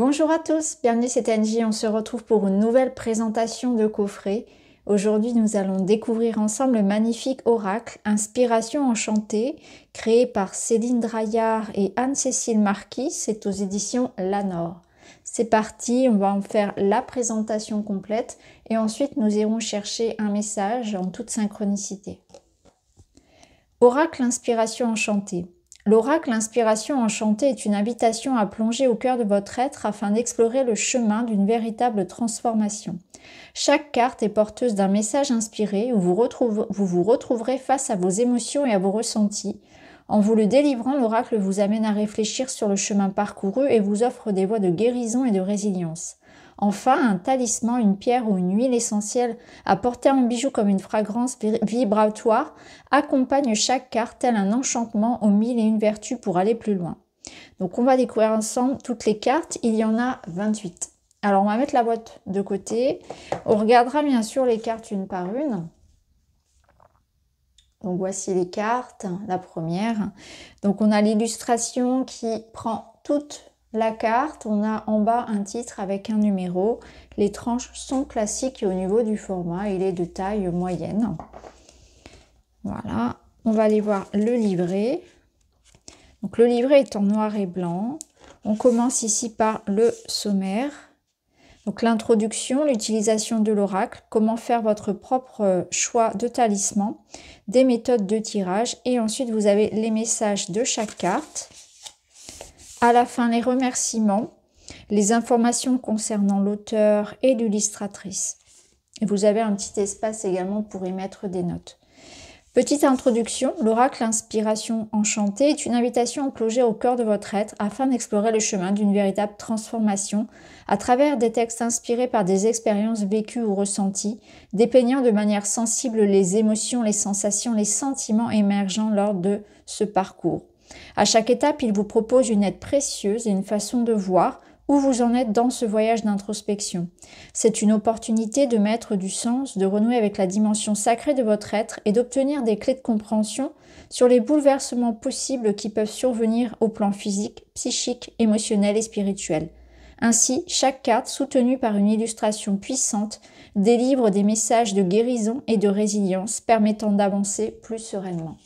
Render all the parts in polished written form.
Bonjour à tous, bienvenue c'est Angie, on se retrouve pour une nouvelle présentation de coffret. Aujourd'hui nous allons découvrir ensemble le magnifique oracle Inspiration enchantée, créé par Céline Draillard et Anne-Cécile Marquis, c'est aux éditions Lanor. C'est parti, on va en faire la présentation complète et ensuite nous irons chercher un message en toute synchronicité. Oracle Inspiration enchantée. L'oracle Inspiration enchantée est une invitation à plonger au cœur de votre être afin d'explorer le chemin d'une véritable transformation. Chaque carte est porteuse d'un message inspiré où vous vous retrouverez face à vos émotions et à vos ressentis. En vous le délivrant, l'oracle vous amène à réfléchir sur le chemin parcouru et vous offre des voies de guérison et de résilience. Enfin, un talisman, une pierre ou une huile essentielle apportée en bijou comme une fragrance vibratoire accompagne chaque carte tel un enchantement aux 1001 vertus pour aller plus loin. Donc on va découvrir ensemble toutes les cartes, il y en a 28. Alors on va mettre la boîte de côté, on regardera bien sûr les cartes une par une. Donc voici les cartes, la première. Donc on a l'illustration qui prend toute la carte, on a en bas un titre avec un numéro. Les tranches sont classiques au niveau du format, il est de taille moyenne. Voilà, on va aller voir le livret. Donc le livret est en noir et blanc. On commence ici par le sommaire. Donc l'introduction, l'utilisation de l'oracle, comment faire votre propre choix de talisman, des méthodes de tirage et ensuite vous avez les messages de chaque carte. À la fin, les remerciements, les informations concernant l'auteur et l'illustratrice. Et vous avez un petit espace également pour y mettre des notes. Petite introduction, l'oracle Inspiration enchantée est une invitation à plonger au cœur de votre être afin d'explorer le chemin d'une véritable transformation à travers des textes inspirés par des expériences vécues ou ressenties, dépeignant de manière sensible les émotions, les sensations, les sentiments émergents lors de ce parcours. À chaque étape, il vous propose une aide précieuse et une façon de voir où vous en êtes dans ce voyage d'introspection. C'est une opportunité de mettre du sens, de renouer avec la dimension sacrée de votre être et d'obtenir des clés de compréhension sur les bouleversements possibles qui peuvent survenir au plan physique, psychique, émotionnel et spirituel. Ainsi, chaque carte, soutenue par une illustration puissante, délivre des messages de guérison et de résilience permettant d'avancer plus sereinement.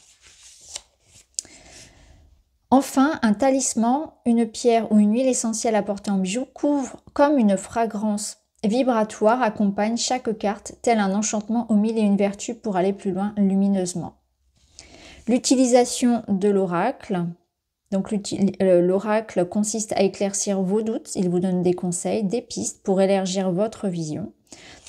Enfin, un talisman, une pierre ou une huile essentielle apportée en bijou couvre comme une fragrance vibratoire accompagne chaque carte, tel un enchantement aux 1001 vertus pour aller plus loin lumineusement. L'utilisation de l'oracle. Donc l'oracle consiste à éclaircir vos doutes, il vous donne des conseils, des pistes pour élargir votre vision.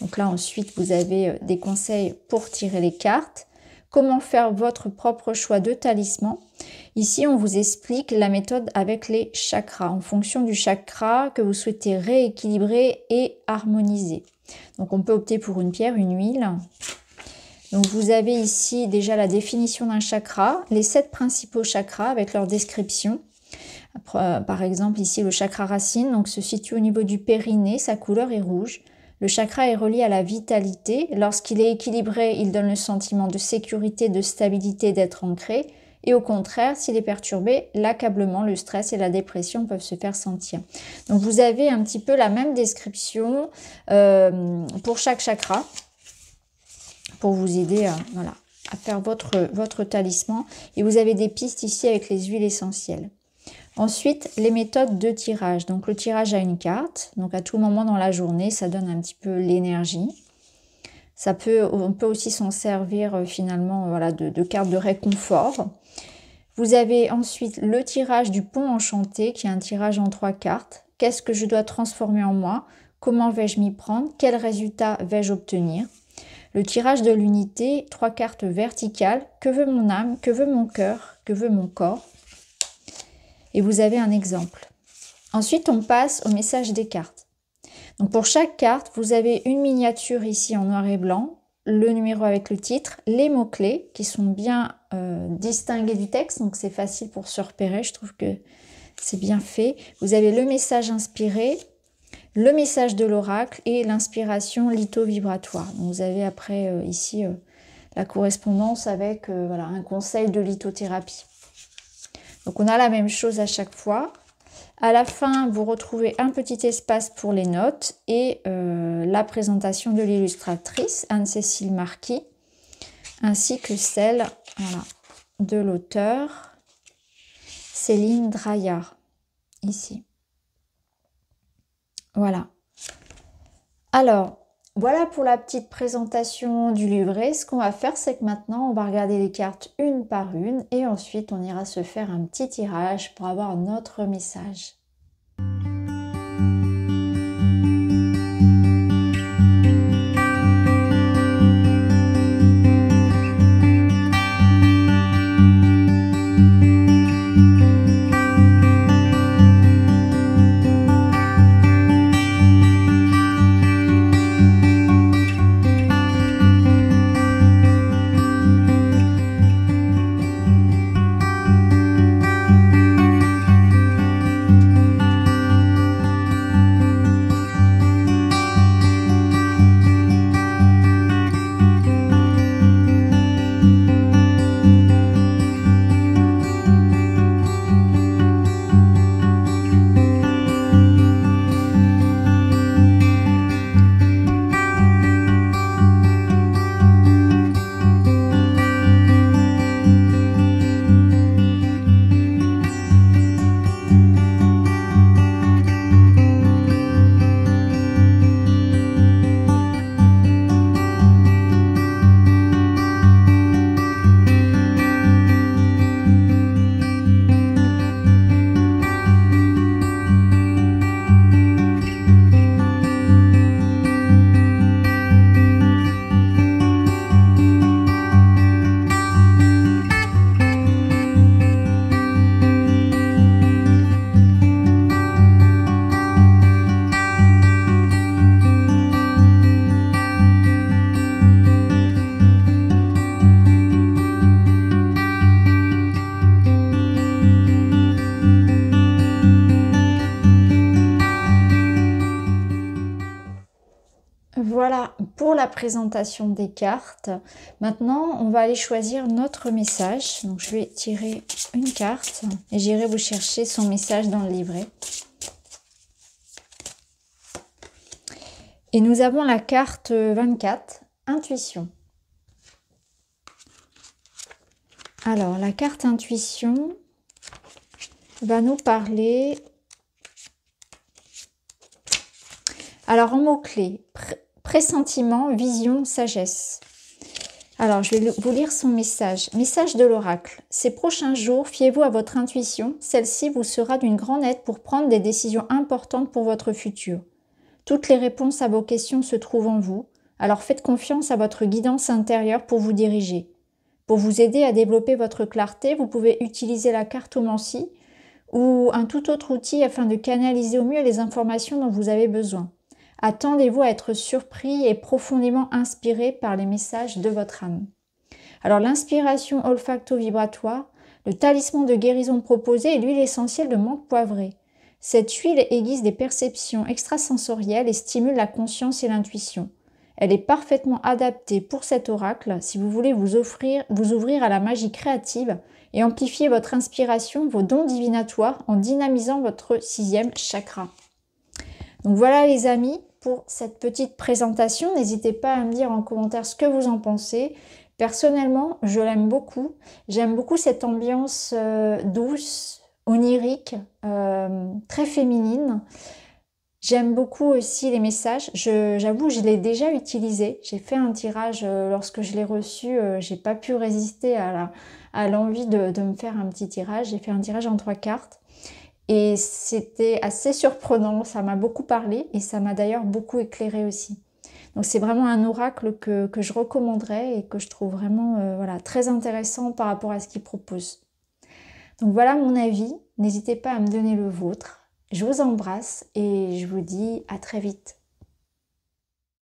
Donc là ensuite vous avez des conseils pour tirer les cartes. Comment faire votre propre choix de talisman. Ici, on vous explique la méthode avec les chakras, en fonction du chakra que vous souhaitez rééquilibrer et harmoniser. Donc, on peut opter pour une pierre, une huile. Donc, vous avez ici déjà la définition d'un chakra, les 7 principaux chakras avec leur description. Par exemple, ici, le chakra racine donc, se situe au niveau du périnée, sa couleur est rouge. Le chakra est relié à la vitalité. Lorsqu'il est équilibré, il donne le sentiment de sécurité, de stabilité, d'être ancré. Et au contraire, s'il est perturbé, l'accablement, le stress et la dépression peuvent se faire sentir. Donc vous avez un petit peu la même description pour chaque chakra, pour vous aider à faire votre talisman. Et vous avez des pistes ici avec les huiles essentielles. Ensuite, les méthodes de tirage. Donc le tirage à une carte, donc à tout moment dans la journée, ça donne un petit peu l'énergie. On peut aussi s'en servir finalement de cartes de réconfort. Vous avez ensuite le tirage du pont enchanté qui est un tirage en 3 cartes. Qu'est-ce que je dois transformer en moi? Comment vais-je m'y prendre? Quel résultat vais-je obtenir? Le tirage de l'unité, 3 cartes verticales. Que veut mon âme? Que veut mon cœur? Que veut mon corps? Et vous avez un exemple. Ensuite, on passe au message des cartes. Donc pour chaque carte, vous avez une miniature ici en noir et blanc, le numéro avec le titre, les mots-clés qui sont bien distingués du texte, donc c'est facile pour se repérer, je trouve que c'est bien fait. Vous avez le message inspiré, le message de l'oracle et l'inspiration litho-vibratoire. Vous avez après ici la correspondance avec un conseil de lithothérapie. Donc on a la même chose à chaque fois. À la fin, vous retrouvez un petit espace pour les notes et la présentation de l'illustratrice Anne-Cécile Marquis, ainsi que celle voilà, de l'auteur Céline Draillard, ici. Voilà. Alors, voilà pour la petite présentation du livret. Ce qu'on va faire, c'est que maintenant, on va regarder les cartes une par une et ensuite, on ira se faire un petit tirage pour avoir notre message. Voilà pour la présentation des cartes. Maintenant, on va aller choisir notre message. Donc, je vais tirer une carte et j'irai vous chercher son message dans le livret. Et nous avons la carte 24, Intuition. Alors, la carte Intuition va nous parler... Alors, en mots-clés, pressentiment, vision, sagesse. Alors, je vais vous lire son message. Message de l'oracle. Ces prochains jours, fiez-vous à votre intuition. Celle-ci vous sera d'une grande aide pour prendre des décisions importantes pour votre futur. Toutes les réponses à vos questions se trouvent en vous. Alors, faites confiance à votre guidance intérieure pour vous diriger. Pour vous aider à développer votre clarté, vous pouvez utiliser la cartomancie ou un tout autre outil afin de canaliser au mieux les informations dont vous avez besoin. Attendez-vous à être surpris et profondément inspiré par les messages de votre âme. Alors l'inspiration olfacto-vibratoire, le talisman de guérison proposé est l'huile essentielle de menthe poivrée. Cette huile aiguise des perceptions extrasensorielles et stimule la conscience et l'intuition. Elle est parfaitement adaptée pour cet oracle si vous voulez vous ouvrir à la magie créative et amplifier votre inspiration, vos dons divinatoires en dynamisant votre 6e chakra. Donc voilà les amis pour cette petite présentation. N'hésitez pas à me dire en commentaire ce que vous en pensez. Personnellement, je l'aime beaucoup. J'aime beaucoup cette ambiance douce, onirique, très féminine. J'aime beaucoup aussi les messages. J'avoue, je l'ai déjà utilisé. J'ai fait un tirage lorsque je l'ai reçu. J'ai pas pu résister à l'envie de me faire un petit tirage. J'ai fait un tirage en 3 cartes. Et c'était assez surprenant, ça m'a beaucoup parlé et ça m'a d'ailleurs beaucoup éclairé aussi. Donc c'est vraiment un oracle que je recommanderais et que je trouve vraiment voilà, très intéressant par rapport à ce qu'il propose. Donc voilà mon avis, n'hésitez pas à me donner le vôtre. Je vous embrasse et je vous dis à très vite.